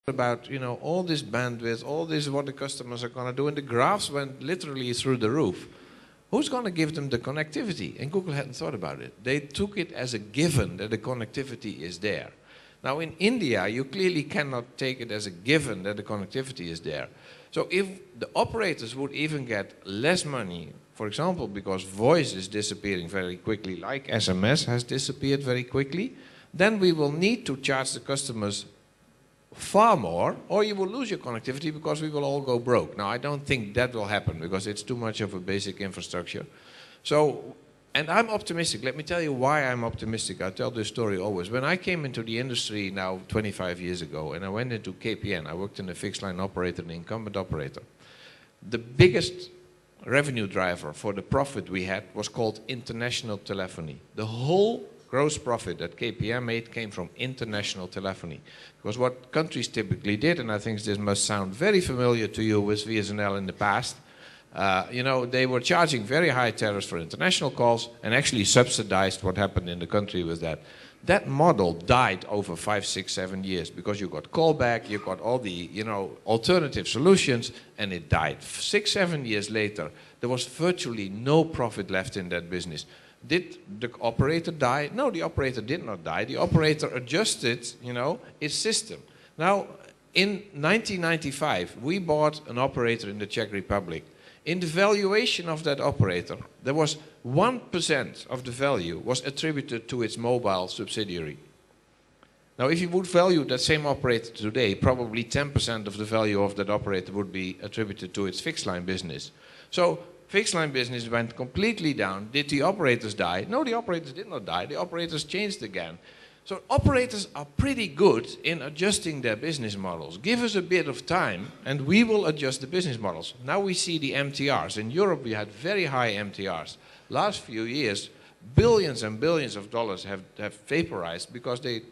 about, all this bandwidth, all this what the customers are going to do, and the graphs went literally through the roof. Who's going to give them the connectivity? And Google hadn't thought about it. They took it as a given that the connectivity is there. Now in India, you clearly cannot take it as a given that the connectivity is there. So if the operators would even get less money, for example, because voice is disappearing very quickly, like SMS has disappeared very quickly, then we will need to charge the customers far more, or you will lose your connectivity because we will all go broke. Now, I don't think that will happen because it's too much of a basic infrastructure. So, and I'm optimistic. Let me tell you why I'm optimistic. I tell this story always. When I came into the industry now 25 years ago, and I went into KPN, I worked in a fixed line operator, an incumbent operator. The biggest revenue driver for the profit we had was called international telephony. The whole gross profit that KPN made came from international telephony. Because what countries typically did, and I think this must sound very familiar to you with VSNL in the past, they were charging very high tariffs for international calls and actually subsidized what happened in the country with that. That model died over 5, 6, 7 years because you got callback, you got all the alternative solutions, and it died. 6, 7 years later, there was virtually no profit left in that business. Did the operator die? No, the operator did not die. The operator adjusted, its system. Now, in 1995, we bought an operator in the Czech Republic. In the valuation of that operator, there was 1% of the value was attributed to its mobile subsidiary. Now, if you would value that same operator today, probably 10% of the value of that operator would be attributed to its fixed line business. So, fixed line business went completely down. Did the operators die? No, the operators did not die. The operators changed again. So operators are pretty good in adjusting their business models. Give us a bit of time and we will adjust the business models. Now we see the MTRs. In Europe we had very high MTRs. Last few years, billions and billions of dollars have vaporized because they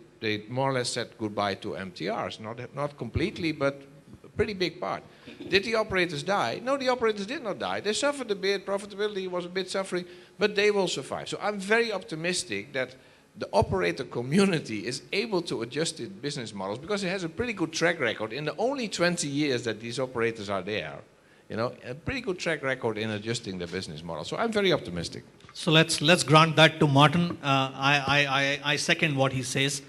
more or less said goodbye to MTRs. Not completely, but a pretty big part. Did the operators die? No, the operators did not die. They suffered a bit, profitability was a bit suffering, but they will survive. So I'm very optimistic that the operator community is able to adjust its business models because it has a pretty good track record in the only 20 years that these operators are there. A pretty good track record in adjusting the business model. So I'm very optimistic. So let's grant that to Martin. I second what he says.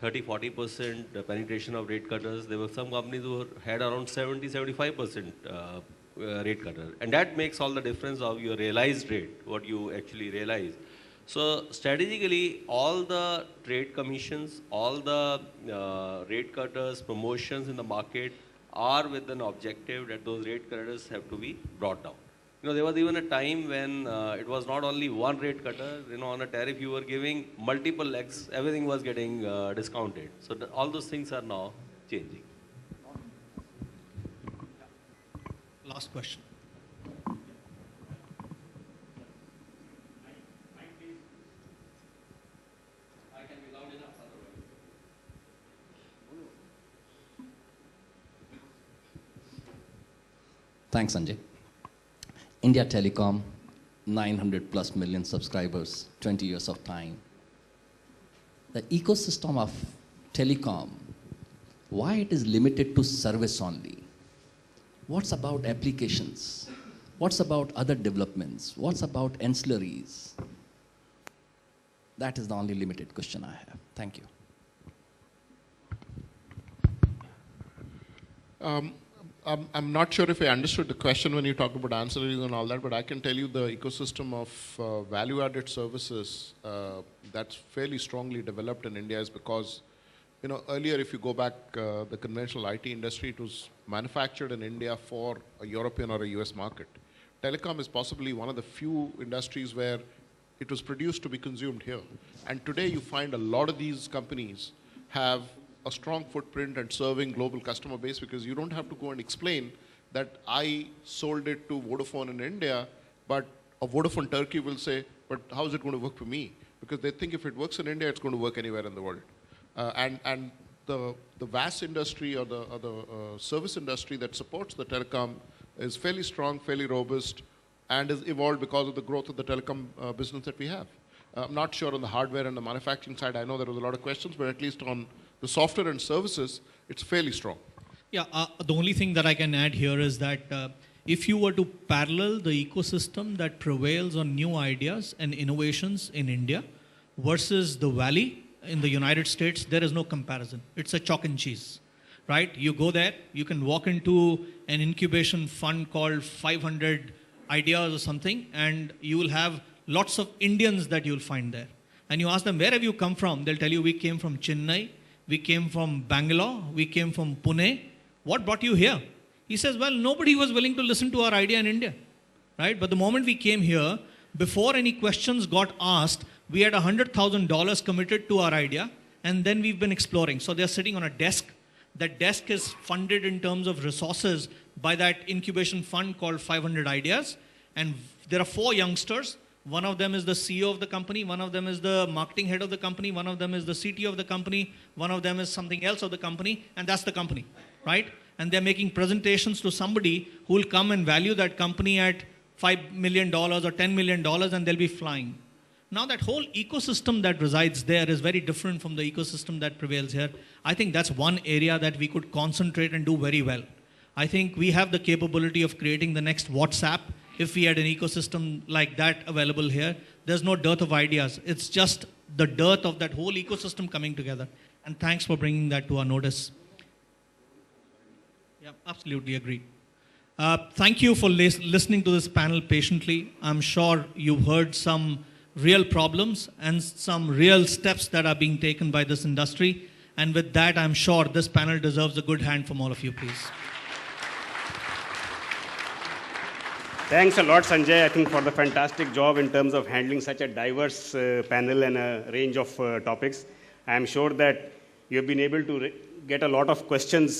30-40% penetration of rate cutters. There were some companies who had around 70-75% rate cutter. And that makes all the difference of your realized rate, what you actually realize. So strategically, all the trade commissions, all the rate cutters, promotions in the market are with an objective that those rate cutters have to be brought down. There was even a time when it was not only one rate cutter, on a tariff you were giving multiple legs, everything was getting discounted. So all those things are now changing. Last question. Thanks, Sanjay. India Telecom, 900 plus million subscribers, 20 years of time. The ecosystem of telecom, why it is limited to service only? What's about applications? What's about other developments? What's about ancillaries? That is the only limited question I have. Thank you. I'm not sure if I understood the question when you talked about ancillaries and all that, but I can tell you the ecosystem of value-added services that's fairly strongly developed in India is because, earlier if you go back, the conventional IT industry, it was manufactured in India for a European or a US market. Telecom is possibly one of the few industries where it was produced to be consumed here. And today you find a lot of these companies have a strong footprint and serving global customer base because you don't have to go and explain that I sold it to Vodafone in India, but a Vodafone Turkey will say, but how is it going to work for me? Because they think if it works in India, it's going to work anywhere in the world. And the VAS industry or the service industry that supports the telecom is fairly strong, fairly robust, and is evolved because of the growth of the telecom business that we have. I'm not sure on the hardware and the manufacturing side. I know there was a lot of questions, but at least on the software and services, it's fairly strong. Yeah, the only thing that I can add here is that if you were to parallel the ecosystem that prevails on new ideas and innovations in India versus the Valley in the United States, there is no comparison. It's a chalk and cheese, right? You go there, you can walk into an incubation fund called 500 Ideas or something, and you will have lots of Indians that you'll find there. And you ask them, where have you come from? They'll tell you, we came from Chennai, we came from Bangalore, we came from Pune. What brought you here? He says, well, nobody was willing to listen to our idea in India, right? But the moment we came here, before any questions got asked, we had $100,000 committed to our idea, and then we've been exploring. So they're sitting on a desk. That desk is funded in terms of resources by that incubation fund called 500 Ideas. And there are 4 youngsters. One of them is the CEO of the company. One of them is the marketing head of the company. One of them is the CTO of the company. One of them is something else of the company. And that's the company, right? And they're making presentations to somebody who will come and value that company at $5 million or $10 million, and they'll be flying. Now that whole ecosystem that resides there is very different from the ecosystem that prevails here. I think that's one area that we could concentrate and do very well. I think we have the capability of creating the next WhatsApp if we had an ecosystem like that available here. There's no dearth of ideas. It's just the dearth of that whole ecosystem coming together. And thanks for bringing that to our notice. Yeah, absolutely agree. Thank you for listening to this panel patiently. I'm sure you've heard some real problems and some real steps that are being taken by this industry. And with that, I'm sure this panel deserves a good hand from all of you, please. Thanks a lot, Sanjay, I think, for the fantastic job in terms of handling such a diverse panel and a range of topics. I'm sure that you've been able to get a lot of questions